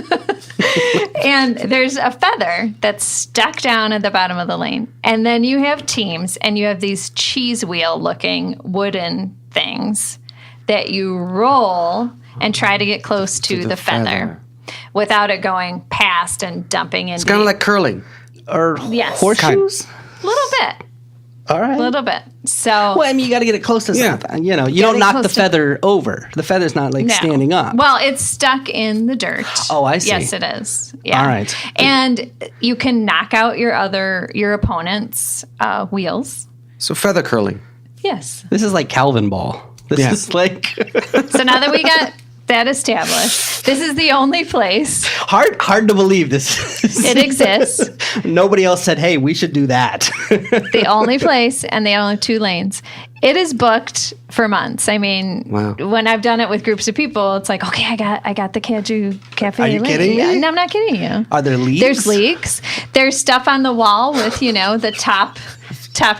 S5: And there's a feather that's stuck down at the bottom of the lane. And then you have teams, and you have these cheese wheel looking wooden things that you roll and try to get close to the feather without it going past and dumping into
S6: It's kind of like curling.
S4: Or
S5: Yes.
S4: horseshoes?
S5: a little bit.
S4: All right.
S5: A little bit. So
S4: Well, I mean, you got to get it close to
S6: Yeah.
S4: something. You don't
S5: get
S4: knock the
S5: close to-
S4: feather over. The feather's not like
S5: no.
S4: standing up.
S5: Well, it's stuck in the dirt.
S4: Oh, I see.
S5: Yes, it is. Yeah.
S4: All right.
S5: And you can knock out your opponent's wheels.
S6: So feather curling.
S5: Yes.
S4: This is like Calvin ball. This
S6: Yeah.
S4: is like
S5: So now that we got that established, this is the only place
S4: hard to believe this.
S5: it exists.
S4: Nobody else said, "Hey, we should do that."
S5: The only place, and they only have 2 lanes. It is booked for months. I mean,
S6: Wow.
S5: when I've done it with groups of people, it's like, okay, I got the Caju Cafe.
S4: Are you
S5: lane.
S4: kidding me?
S5: No, I'm not kidding you.
S4: Are there leaks?
S5: There's leaks. There's stuff on the wall with the top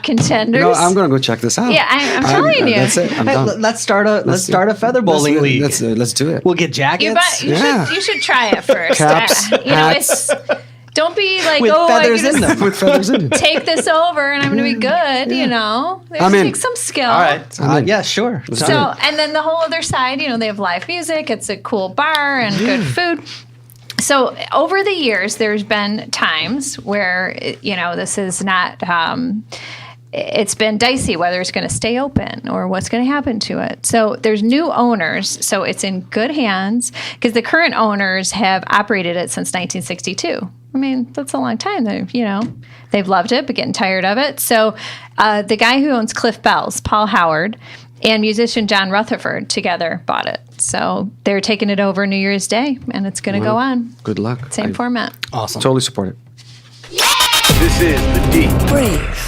S5: contenders.
S6: No, I'm gonna go check this out.
S5: Yeah, I'm telling you.
S6: That's it. I'm
S4: Hey,
S6: done.
S4: let's start a feather bowling league.
S6: Let's do it.
S4: We'll get jackets.
S5: You should try it first.
S6: Caps,
S5: It's don't be like,
S4: with
S5: oh,
S4: feathers
S5: I
S4: in
S5: can
S4: them.
S6: With feathers in it.
S5: take this over and I'm going to be good. There's
S6: I'm in.
S5: take some skill.
S4: All right. Yeah, sure.
S5: So, and then the whole other side, they have live music. It's a cool bar and good food. So over the years, there's been times where, this is not, it's been dicey whether it's going to stay open or what's going to happen to it. So there's new owners. So it's in good hands because the current owners have operated it since 1962. I mean, that's a long time. They've loved it, but getting tired of it. So the guy who owns Cliff Bell's, Paul Howard, and musician John Rutherford together bought it. So they're taking it over New Year's Day, and it's going to go on.
S6: Good luck.
S5: Same format.
S4: Awesome.
S6: Totally support it.
S2: This is the D.
S3: Brave.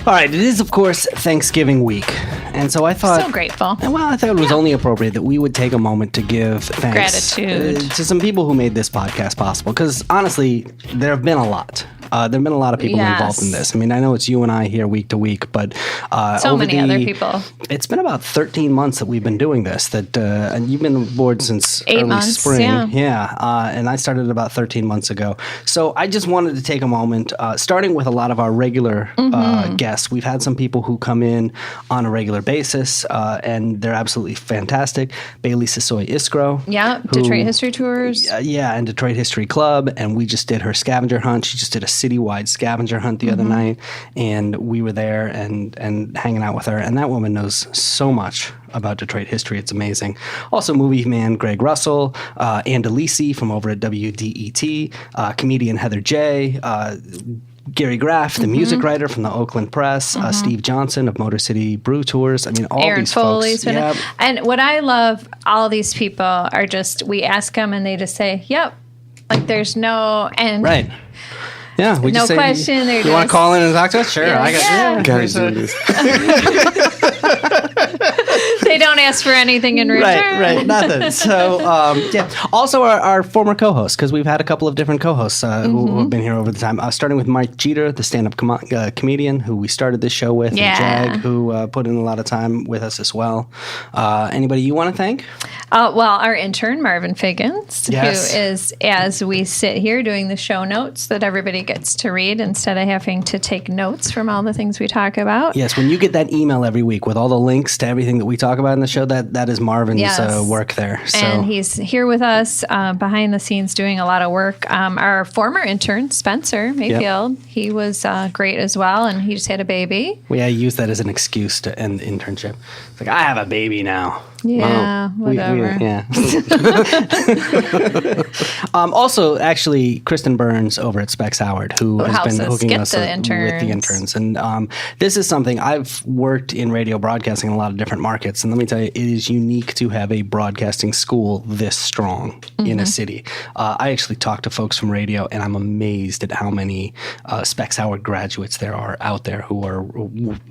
S4: All right, it is, of course, Thanksgiving week. And so I thought...
S5: So grateful.
S4: Well, I thought it was only appropriate that we would take a moment to give thanks
S5: Gratitude.
S4: to some people who made this podcast possible. Because honestly, there have been a lot. There have been a lot of people involved in this. I mean, I know it's you and I here week to week, but
S5: So
S4: over
S5: many other people.
S4: It's been about 13 months that we've been doing this. And you've been aboard since
S5: 8
S4: early
S5: months,
S4: spring.
S5: yeah.
S4: And I started about 13 months ago. So I just wanted to take a moment, starting with a lot of our regular guests. We've had some people who come in on a regular basis, and they're absolutely fantastic. Bailey Sisoy Iskro.
S5: Yeah, Detroit History Tours.
S4: Yeah, and Detroit History Club. And we just did her scavenger hunt. She just did a citywide scavenger hunt the other night. And we were there and hanging out with her. And that woman knows so much about Detroit history. It's amazing. Also, movie man Greg Russell, Ann DeLisi from over at WDET, comedian Heather J., Gary Graff, the music writer from the Oakland Press, Steve Johnson of Motor City Brew Tours. I mean, all
S5: Aaron
S4: these
S5: Foley's
S4: folks.
S5: been and what I love, all these people are just, we ask them and they just say, yep. Like there's no, and
S4: Right. Yeah, we
S5: No
S4: just say,
S5: question, they're
S4: you want to
S5: just-
S4: call in and talk to us? Sure,
S5: Yeah.
S4: I got
S5: Yeah.
S6: Gary's doing this.
S5: they don't ask for anything in return.
S4: Right, nothing. So, yeah. Also, our former co-hosts, because we've had a couple of different co-hosts who have been here over the time. Starting with Mike Jeter, the stand-up comedian who we started this show with,
S5: Yeah.
S4: and Jag, who put in a lot of time with us as well. Anybody you want to thank?
S5: Well, our intern, Marvin Figgins,
S4: Yes.
S5: who is, as we sit here doing the show notes that everybody gets to read instead of having to take notes from all the things we talk about.
S4: Yes, when you get that email every week with all the links to everything that we talk about in the show, that is Marvin's
S5: Yes.
S4: work there. So.
S5: And he's here with us behind the scenes doing a lot of work. Our former intern, Spencer Mayfield, he was great as well, and he just had a baby.
S4: I use that as an excuse to end the internship. It's like, I have a baby now.
S5: Yeah, whatever.
S4: Yeah. Also, actually, Kristen Burns over at Specs Howard, who has
S5: helps
S4: been
S5: us
S4: hooking
S5: get
S4: us
S5: the
S4: up with the
S5: interns.
S4: interns. And this is something I've worked in radio broadcasting in a lot of different markets. And let me tell you, it is unique to have a broadcasting school this strong in a city. I actually talked to folks from radio, and I'm amazed at how many Specs Howard graduates there are out there who are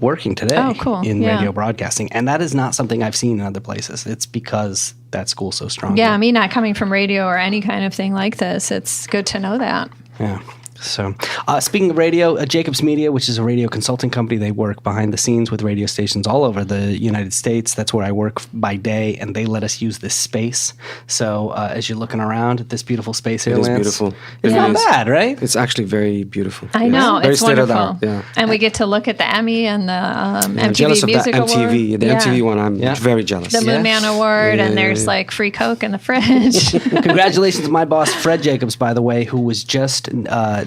S4: working today
S5: Oh, cool.
S4: in
S5: Yeah.
S4: radio broadcasting. And that is not something I've seen in other places. It's because that school's so strong.
S5: Yeah, me not coming from radio or any kind of thing like this, it's good to know that.
S4: Yeah. So, speaking of radio, Jacobs Media, which is a radio consulting company, they work behind the scenes with radio stations all over the United States. That's where I work by day, and they let us use this space. So, as you're looking around at this beautiful space here,
S6: It is
S4: Lance,
S6: beautiful.
S4: It's
S6: It
S4: not
S6: is.
S4: bad, right?
S6: It's actually very beautiful.
S5: I know,
S6: Very
S5: it's
S6: state of the
S5: wonderful.
S6: art, yeah.
S5: And we get to look at the Emmy and the
S6: I'm jealous
S5: MTV
S6: of
S5: Music
S6: that
S5: Award.
S6: MTV. The MTV one, I'm
S4: Yeah.
S6: very jealous.
S5: The Moon Man Award, and
S6: Yeah,
S5: there's
S6: yeah.
S5: like free Coke in the fridge.
S4: Congratulations to my boss, Fred Jacobs, by the way, who was just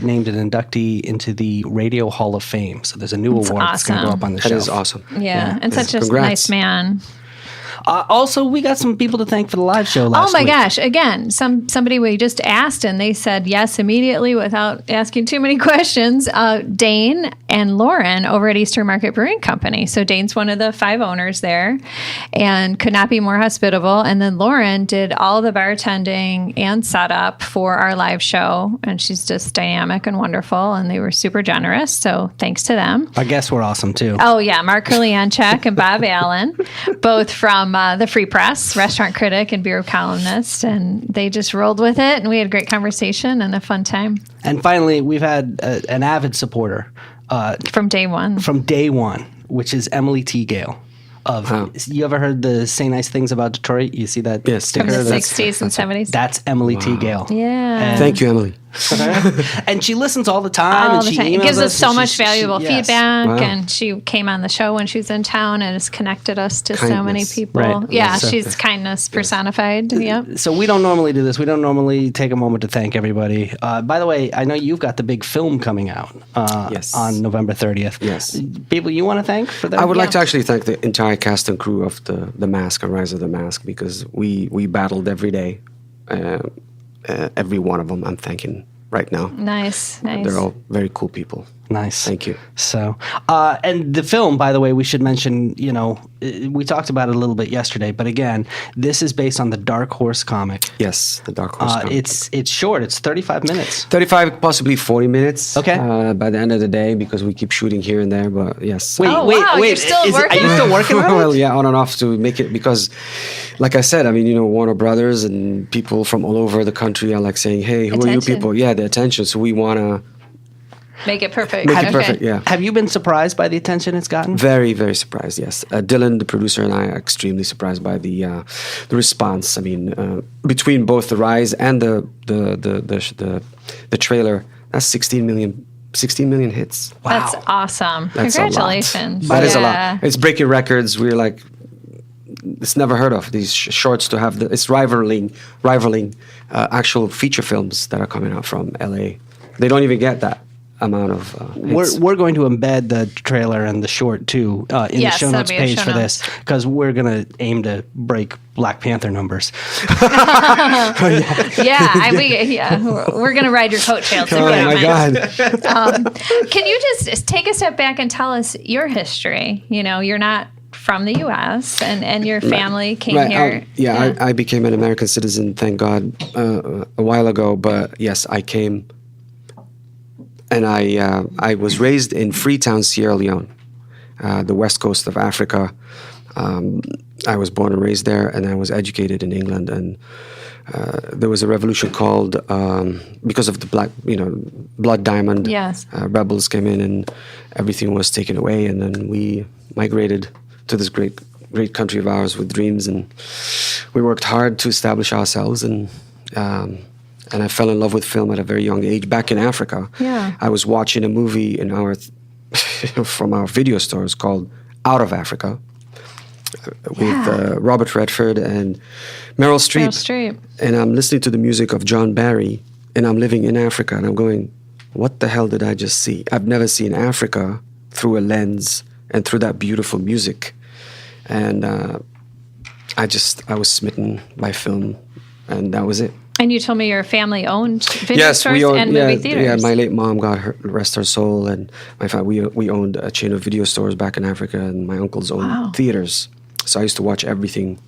S4: named an inductee into the Radio Hall of Fame. So there's a new award that's going to go
S5: awesome.
S4: up on the
S6: That
S4: shelf.
S6: is awesome.
S5: yeah, and such a
S6: Congrats.
S5: nice man.
S4: Also, we got some people to thank for the live show last
S5: Oh my
S4: week.
S5: gosh! Again, somebody we just asked and they said yes immediately without asking too many questions. Dane and Lauren over at Eastern Market Brewing Company. So Dane's one of the 5 owners there, and could not be more hospitable. And then Lauren did all the bartending and setup for our live show, and she's just dynamic and wonderful. And they were super generous. So thanks to them.
S4: Our guests were awesome too.
S5: Oh, yeah. Mark Kurlianchek and Bob Allen, both from the Free Press, restaurant critic and beer columnist. And they just rolled with it. And we had a great conversation and a fun time
S4: And finally, we've had an avid supporter
S5: from day one.
S4: from day one, which is Emily T. Gale. You ever heard the Say Nice Things About Detroit? You see that sticker?
S5: From the
S4: That's-
S5: 60s and 70s.
S4: That's Emily T. Gale.
S5: Yeah.
S6: Thank you, Emily.
S4: And she listens all the time.
S5: All
S4: and
S5: the
S4: she
S5: time. It
S4: emails
S5: gives us so
S4: and
S5: much valuable
S4: yes.
S5: feedback.
S6: Wow.
S5: And she came on the show when she was in town and has connected us to so many
S6: Kindness.
S5: people.
S4: Right.
S5: Yeah,
S4: So-
S5: she's kindness personified. Yep.
S4: So we don't normally do this. We don't normally take a moment to thank everybody. By the way, I know you've got the big film coming out
S6: Yes.
S4: on November 30th.
S6: Yes.
S4: People you want to thank for that?
S6: I would like to actually thank the entire cast and crew of the Mask and Rise of the Mask, because we battled every day. Every one of them I'm thanking right now.
S5: Nice.
S6: They're all very cool people.
S4: Nice.
S6: Thank you.
S4: So, and the film, by the way, we should mention, we talked about it a little bit yesterday, but again, this is based on the Dark Horse comic.
S6: Yes, the Dark Horse. comic.
S4: It's short. It's 35 minutes.
S6: 35, possibly 40 minutes.
S4: Okay.
S6: By the end of the day, because we keep shooting here and there. But yes.
S5: Oh, wow, you're still
S4: Are
S5: working?
S4: you still working on it?
S6: Well, yeah, on and off to make it, because, like I said, I mean, Warner Brothers and people from all over the country are like saying, "Hey, who are you
S5: Attention.
S6: people?" Yeah, the attention. So we want to
S5: Make it perfect.
S6: make
S5: Okay.
S6: it perfect. Yeah.
S4: Have you been surprised by the attention it's gotten?
S6: Very, very surprised. Yes, Dylan, the producer, and I are extremely surprised by the response. I mean, between both the Rise and the trailer, that's 16 million hits.
S5: That's awesome.
S6: That's a lot.
S5: Congratulations.
S6: That is a
S5: Yeah.
S6: lot. It's breaking records. We're like, it's never heard of these shorts to have it's rivaling actual feature films that are coming out from LA. They don't even get that amount of hits.
S4: We're going to embed the trailer and the short too in
S5: Yes,
S4: the show
S5: that'll
S4: notes
S5: be a
S4: page
S5: show
S4: for
S5: notes.
S4: this, because we're going to aim to break Black Panther numbers.
S5: We're going to ride your coattails. If you
S6: Oh
S5: don't
S6: my
S5: mind.
S6: God!
S5: Can you just take a step back and tell us your history? You're not from the U.S. and your family came
S6: Right,
S5: here.
S6: I became an American citizen, thank God, a while ago. But yes, I came, and I was raised in Freetown, Sierra Leone, the west coast of Africa. I was born and raised there, and I was educated in England. And there was a revolution called because of the black, Blood Diamond.
S5: Yes.
S6: Rebels came in, and everything was taken away, and then we migrated to this great country of ours with dreams, and we worked hard to establish ourselves. And I fell in love with film at a very young age back in Africa.
S5: Yeah.
S6: I was watching a movie in from our video stores called Out of Africa with Robert Redford and Meryl Streep.
S5: Meryl Streep.
S6: And I'm listening to the music of John Barry, and I'm living in Africa, and I'm going, what the hell did I just see? I've never seen Africa through a lens and through that beautiful music. And I was smitten by film, and that was it.
S5: And you told me your family owned video
S6: Yes,
S5: stores
S6: we owned.
S5: and
S6: Yeah,
S5: movie theaters.
S6: yeah. My late mom, God rest her soul, and my family. We owned a chain of video stores back in Africa, and my uncles owned theaters. So I used to watch everything.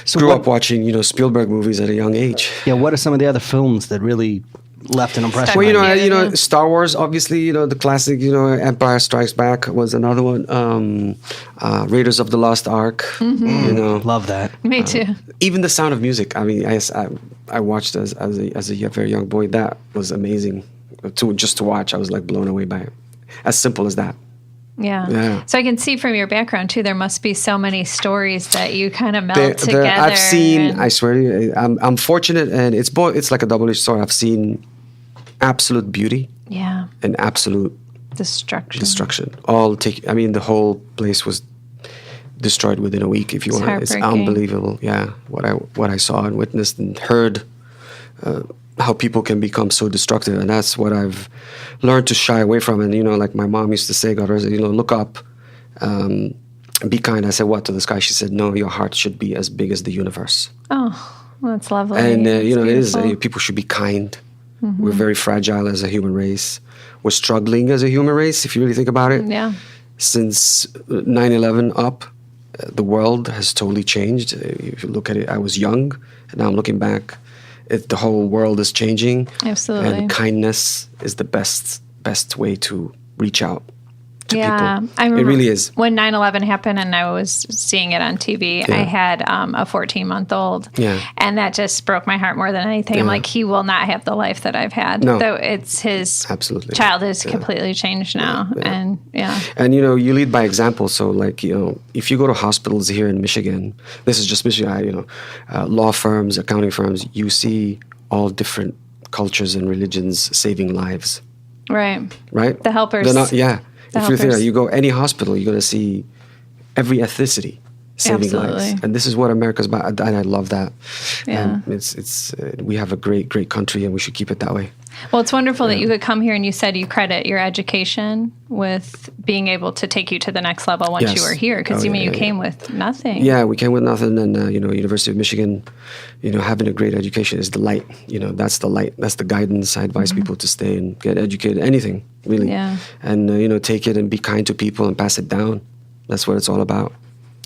S4: So
S6: Grew
S4: what-
S6: up watching, Spielberg movies at a young age.
S4: Yeah, what are some of the other films that really left an impression?
S5: Well,
S4: on
S5: you know,
S6: Star Wars, obviously, the classic, Empire Strikes Back was another one. Raiders of the Lost Ark,
S4: Love that.
S5: Me too.
S6: even The Sound of Music. I mean, I watched as a very young boy. That was amazing to watch. I was like blown away by it. As simple as that.
S5: Yeah. So I can see from your background too, there must be so many stories that you kind of meld together.
S6: I've seen.
S5: and-
S6: I swear, to you, I'm fortunate, and it's both. It's like a double-edged sword. I've seen absolute beauty
S5: yeah,
S6: and absolute
S5: destruction.
S6: destruction. The whole place was destroyed within a week. If you
S5: It's
S6: want, it's
S5: heartbreaking.
S6: unbelievable. Yeah, what I saw and witnessed and heard, how people can become so destructive, and that's what I've learned to shy away from. And like my mom used to say, God rest her, look up. Be kind. I said, what, to the sky? She said, no, your heart should be as big as the universe.
S5: Oh, well, that's lovely.
S6: And,
S5: That's
S6: it is,
S5: beautiful.
S6: people should be kind. We're very fragile as a human race. We're struggling as a human race, if you really think about it.
S5: Yeah.
S6: Since 9/11 up, the world has totally changed. If you look at it, I was young, and now I'm looking back. The whole world is changing.
S5: Absolutely.
S6: And kindness is the best way to reach out to
S5: Yeah,
S6: people.
S5: I remember
S6: it really is.
S5: when 9/11 happened and I was seeing it on TV. I had a 14-month-old,
S6: Yeah.
S5: and that just broke my heart more than anything. I'm
S6: Yeah.
S5: like, he will not have the life that I've had.
S6: No.
S5: Though it's his
S6: Absolutely.
S5: child is completely changed now, and
S6: And you lead by example. So, like, if you go to hospitals here in Michigan, this is just Michigan. Law firms, accounting firms, you see all different cultures and religions saving lives,
S5: right.
S6: right?
S5: The helpers.
S6: They're not, yeah.
S5: The
S6: If you think
S5: helpers.
S6: you go any hospital, you're gonna see every ethnicity saving
S5: Absolutely.
S6: lives, and this is what America's about. And I love that.
S5: Yeah.
S6: And it's we have a great country, and we should keep it that way.
S5: Well, it's wonderful that you could come here and you said you credit your education with being able to take you to the next level once you
S6: Yes.
S5: were here, because
S6: Oh,
S5: you mean
S6: yeah,
S5: you
S6: yeah,
S5: came with nothing.
S6: Yeah, we came with nothing, and University of Michigan, having a great education is the light. That's the light. That's the guidance. I advise people to stay and get educated. Anything really.
S5: Yeah.
S6: And take it and be kind to people and pass it down. That's what it's all about.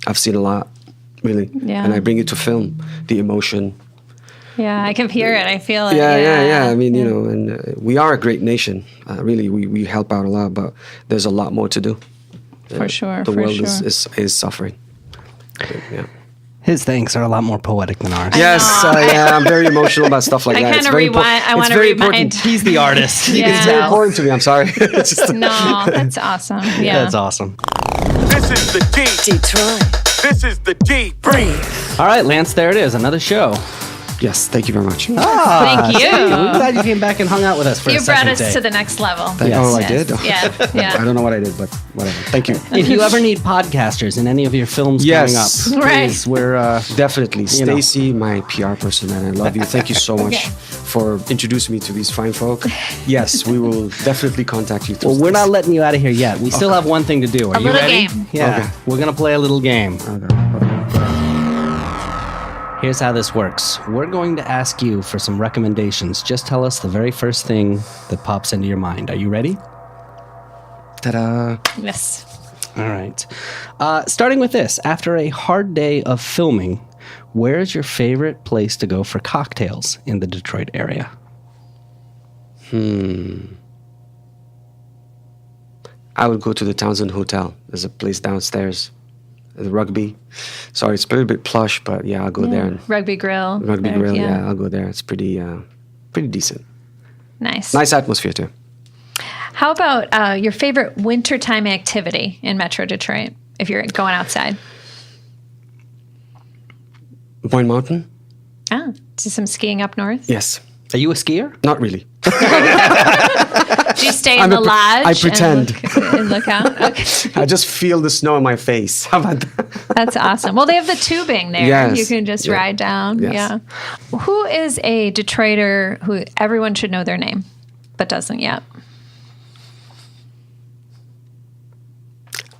S6: I've seen a lot, really.
S5: Yeah.
S6: And I bring it to film, the emotion.
S5: Yeah, I can hear it. I feel it.
S6: Yeah. I mean, and we are a great nation. Really, we help out a lot, but there's a lot more to do.
S5: For sure.
S6: The
S5: for
S6: world
S5: sure.
S6: is suffering. Yeah.
S4: His thanks are a lot more poetic than ours.
S6: Yes, I'm very emotional about stuff like
S5: I
S6: that.
S5: kinda
S6: It's very
S5: rewind- I
S6: it's
S5: wanna
S6: very
S5: rewind.
S6: important.
S4: He's the artist.
S5: Yeah.
S6: It's very important to me. I'm sorry. It's just,
S5: No, that's awesome. Yeah.
S4: That's awesome.
S2: This is the D.
S3: Detroit.
S2: This is the D.
S3: Brave.
S4: All right, Lance, there it is. Another show.
S6: yes, thank you very much.
S5: Thank you.
S4: We're glad you came back and hung out with us for
S5: You
S4: a
S5: brought
S4: second
S5: us
S4: day.
S5: to the next level.
S4: Yes.
S6: Oh, I
S5: Yes.
S6: did?
S5: Yeah.
S6: I don't know what I did, but whatever. Thank you.
S4: If you ever need podcasters in any of your films
S6: Yes.
S4: coming up,
S5: Right.
S4: please, we're
S6: Definitely.
S4: You know.
S6: Stacy, my PR person, and I love you. Thank you so much for introducing me to these fine folk. Yes, we will definitely contact you.
S4: well, we're not letting you out of here yet. We still have one thing to do. Are
S5: A
S4: you
S5: little
S4: ready?
S5: game.
S4: Yeah,
S6: Okay.
S4: we're gonna play a little game.
S6: Okay.
S4: Here's how this works. We're going to ask you for some recommendations. Just tell us the very first thing that pops into your mind. Are you ready?
S6: Ta-da.
S5: Yes.
S4: All right. Starting with this. After a hard day of filming, where's your favorite place to go for cocktails in the Detroit area?
S6: I would go to the Townsend Hotel. There's a place downstairs. The Rugby. Sorry, it's a little bit plush, but yeah, I'll go there. And
S5: Rugby Grill.
S6: Rugby
S5: There,
S6: Grill, yeah, I'll go there. It's pretty decent.
S5: Nice.
S6: Nice atmosphere too.
S5: How about your favorite wintertime activity in Metro Detroit if you're going outside?
S6: Boyne Mountain?
S5: Do some skiing up north?
S6: Yes.
S4: Are you a skier?
S6: Not really.
S5: Do you stay in the lodge?
S6: I pretend.
S5: And look out? Okay.
S6: I just feel the snow in my face. How about that?
S5: That's awesome. Well, they have the tubing there.
S6: Yes.
S5: You can just
S6: Yeah.
S5: ride down.
S6: Yes.
S5: Yeah. Who is a Detroiter who everyone should know their name, but doesn't yet?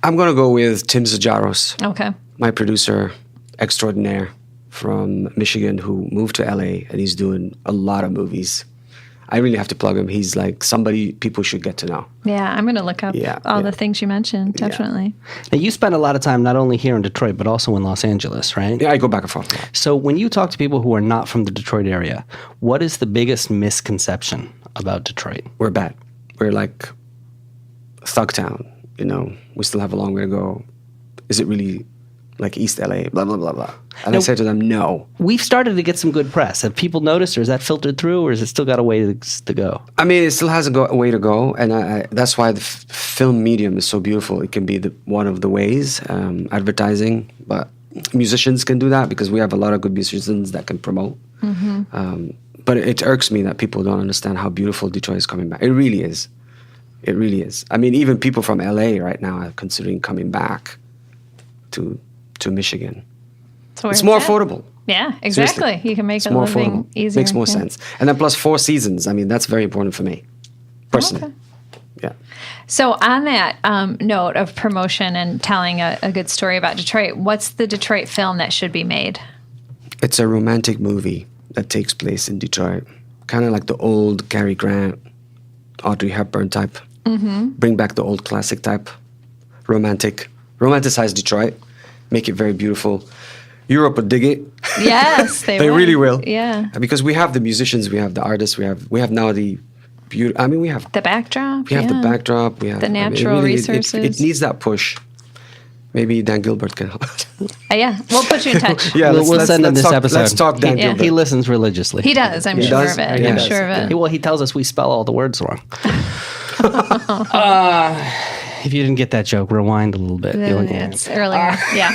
S6: I'm going to go with Tim Zajaros,
S5: Okay.
S6: my producer extraordinaire from Michigan who moved to LA, and he's doing a lot of movies. I really have to plug him. He's like somebody people should get to know.
S5: Yeah, I'm going to look up
S6: Yeah,
S5: all
S6: yeah.
S5: the things you mentioned. Definitely.
S4: Now, you spend a lot of time not only here in Detroit, but also in Los Angeles, right?
S6: Yeah, I go back and forth a lot.
S4: So when you talk to people who are not from the Detroit area, what is the biggest misconception about Detroit?
S6: We're bad. We're like Thugtown. We still have a long way to go. Is it really like East LA? Blah, blah, blah, blah. And I say to them, no.
S4: We've started to get some good press. Have people noticed, or is that filtered through, or is it still got a way to go?
S6: I mean, it still has a way to go, and that's why the film medium is so beautiful. It can be one of the ways, advertising, but musicians can do that because we have a lot of good musicians that can promote. But it irks me that people don't understand how beautiful Detroit is coming back. It really is. It really is. I mean, even people from LA right now are considering coming back to Michigan.
S5: So
S6: It's
S5: where's
S6: more
S5: that?
S6: affordable.
S5: Yeah, exactly.
S6: Seriously.
S5: You can make
S6: It's
S5: a
S6: more
S5: living
S6: affordable.
S5: easier.
S6: Makes more
S5: Yeah.
S6: sense. And then plus 4 seasons. I mean, that's very important for me, personally.
S5: Okay.
S6: Yeah.
S5: So, on that note of promotion and telling a good story about Detroit, what's the Detroit film that should be made?
S6: It's a romantic movie that takes place in Detroit. Kind of like the old Cary Grant, Audrey Hepburn type. Mm-hmm. Bring back the old classic type. Romanticize Detroit. Make it very beautiful. Europe would dig it.
S5: Yes, they
S6: They
S5: would.
S6: really will.
S5: Yeah.
S6: Because we have the musicians, we have the artists, we have now the beauty. I mean, we have
S5: The backdrop.
S6: the backdrop. We have
S5: The
S6: I mean,
S5: natural
S6: it
S5: resources.
S6: It needs that push. Maybe Dan Gilbert can help.
S5: Yeah, we'll put you in touch.
S6: Yeah,
S4: We'll send him this
S6: talk,
S4: episode.
S6: Let's talk Dan
S5: Yeah.
S6: Gilbert.
S4: He listens religiously.
S5: He does, I'm
S6: He
S5: sure
S6: does?
S5: of it.
S6: He
S5: I'm
S6: does.
S5: sure of it.
S4: Well, he tells us we spell all the words wrong. If you didn't get that joke, rewind a little bit.
S5: It's earlier. Yeah.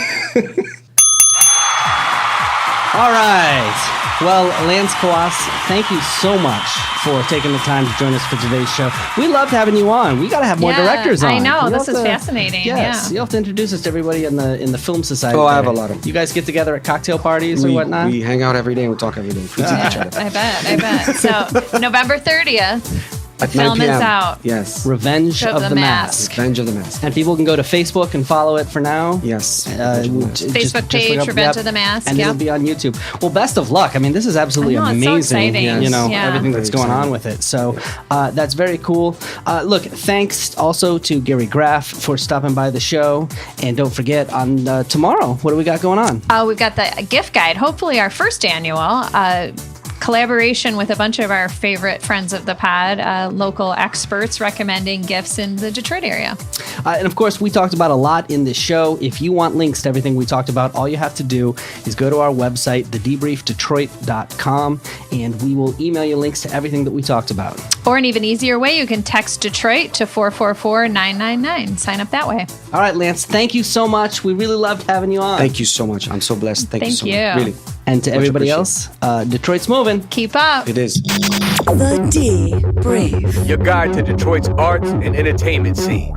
S4: All right. Well, Lance Kawas, thank you so much for taking the time to join us for today's show. We loved having you on. We got to have more
S5: Yeah,
S4: directors on.
S5: I know.
S4: You
S5: This
S4: have
S5: is
S4: to-
S5: fascinating.
S4: Yes,
S5: Yeah.
S4: you have to introduce us to everybody in the film society.
S6: Oh, I have
S4: there.
S6: a lot of-
S4: You guys get together at cocktail parties or whatnot.
S6: We hang out every day and we talk every day. We see each other.
S5: I bet. So, November 30th, the
S6: At 9
S5: film is
S6: p.m.
S5: out.
S6: Yes.
S4: Revenge of the Mask.
S6: Revenge of the Mask.
S4: And people can go to Facebook and follow it for now.
S6: Yes.
S5: Facebook page, Revenge of the Mask,
S4: and
S5: yep.
S4: it'll be on YouTube. Well, best of luck. I mean, this is absolutely
S5: I know, it's so
S4: amazing.
S5: exciting.
S4: You know,
S5: Yeah.
S4: everything that's
S6: Very
S4: going on
S6: exciting.
S4: with it. So that's very cool. Look, thanks also to Gary Graff for stopping by the show. And don't forget, on tomorrow, what do we got going on?
S5: We've got the gift guide, hopefully our first annual. Collaboration with a bunch of our favorite friends of the pod, local experts recommending gifts in the Detroit area.
S4: And of course, we talked about a lot in this show. If you want links to everything we talked about, all you have to do is go to our website, thedebriefdetroit.com, and we will email you links to everything that we talked about.
S5: Or an even easier way, you can text Detroit to 444-999. Sign up that way.
S4: All right, Lance, thank you so much. We really loved having you on.
S6: Thank you so much. I'm so blessed. Thank you so
S5: Thank
S6: much.
S5: you.
S6: Really.
S4: And to
S6: Much
S4: everybody
S6: appreciated.
S4: else, Detroit's moving.
S5: Keep up.
S6: It is.
S3: The Debrief.
S2: Your guide to Detroit's arts and entertainment scene.